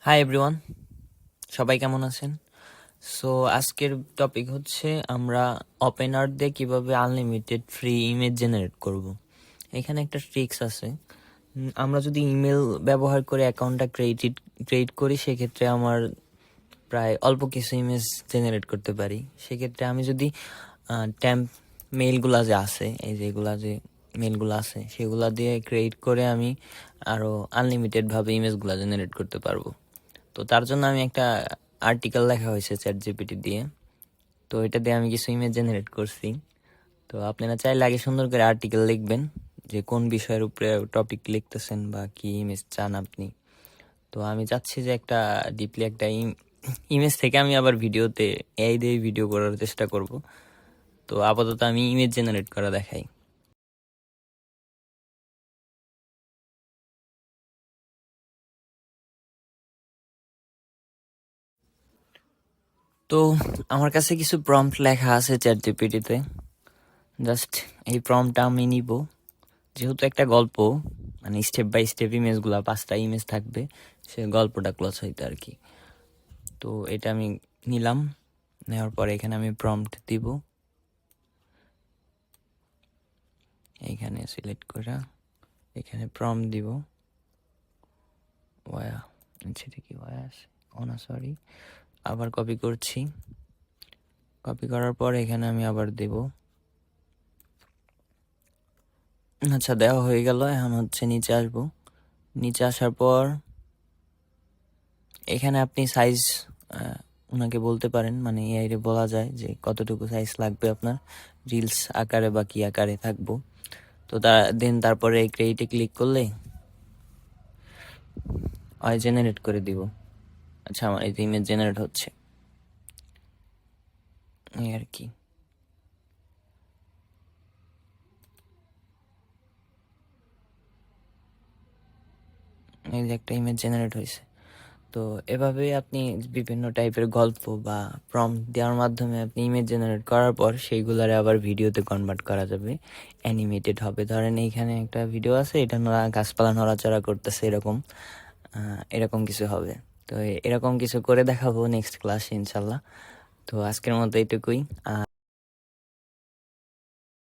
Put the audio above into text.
Hi everyone, সবাই কেমন আছেন? সো আজকের টপিক হচ্ছে আমরা ওপেন আর্ট দিয়ে কীভাবে আনলিমিটেড ফ্রি ইমেজ জেনারেট করব। এখানে একটা ট্রিক্স আছে। আমরা যদি ইমেল ব্যবহার করে অ্যাকাউন্টটা ক্রিয়েট করি, সেক্ষেত্রে আমার প্রায় অল্প কিছু ইমেজ জেনারেট করতে পারি। সেক্ষেত্রে আমি যদি ট্যাম্প মেইলগুলা যে আছে, এই যেগুলা যে মেইলগুলো আছে, সেগুলা দিয়ে ক্রিয়েট করে আমি আরও আনলিমিটেডভাবে ইমেজগুলো জেনারেট করতে পারবো। তো তার জন্য আমি একটা আর্টিকেল লেখা হয়েছে চ্যাটজিপিটি দিয়ে। তো এটা দিয়ে আমি কিছু ইমেজ জেনারেট করছি। তো আপনারা চাইলে আগে সুন্দর করে আর্টিকেল লিখবেন, যে কোন বিষয়ের উপরে টপিক লিখতেছেন বা কি ইমেজ চান আপনি। তো আমি চাচ্ছি যে একটা ডিপলি একটা ইমেজ থেকে আমি আবার ভিডিওতে এই দিয়ে ভিডিও করার চেষ্টা করব। তো আপাতত আমি ইমেজ জেনারেট করা দেখাই। তো আমার কাছে কিছু প্রম্পট লেখা আছে চ্যাটজিপিটিতে। জাস্ট এই প্রম্পটটা আমি নিব। যেহেতু একটা গল্প, মানে স্টেপ বাই স্টেপ ইমেজগুলা 5টা ইমেজ থাকবে, সে গল্পটা ক্লোজ হইতে আর কি। তো এটা আমি নিলাম, নেওয়ার পরে এখানে আমি প্রম্পট দিব। এইখানে সিলেক্ট করে এখানে প্রম্পট দিব। ওয়া সেটা কি ওয়া আছে? ও না, সরি। আবার কপি করছি। কপি করার পর এখানে আমি আবার দেব। আচ্ছা, দেওয়া হয়ে গেল। এখন হচ্ছে নিচে আসবো। নিচে আসার পর এখানে আপনি সাইজ ওনাকে বলতে পারেন, মানে এআইরে বলা যায় যে কতটুকু সাইজ লাগবে আপনার, রিলস আকারে বা কি আকারে থাকবো। তো তারপরে ক্রিয়েটে ক্লিক করলে জেনারেট করে দিব। আচ্ছা, আমার এই ইমেজ জেনারেট হচ্ছে এই আর কি। এই যে একটা ইমেজ জেনারেট হয়েছে। তো এভাবে আপনি বিভিন্ন টাইপের গল্প বা প্রম্পট দেওয়ার মাধ্যমে আপনি ইমেজ জেনারেট করার পর সেইগুলারে আবার ভিডিওতে কনভার্ট করা যাবে, অ্যানিমেটেড হবে। ধরেন এইখানে একটা ভিডিও আছে, এটা গাছপালা নড়াচড়া করতেছে, এরকম কিছু হবে। তো এরকম কিছু করে দেখাবো নেক্সট ক্লাসে ইনশাল্লাহ। তো আজকের মতো এইটুকুই।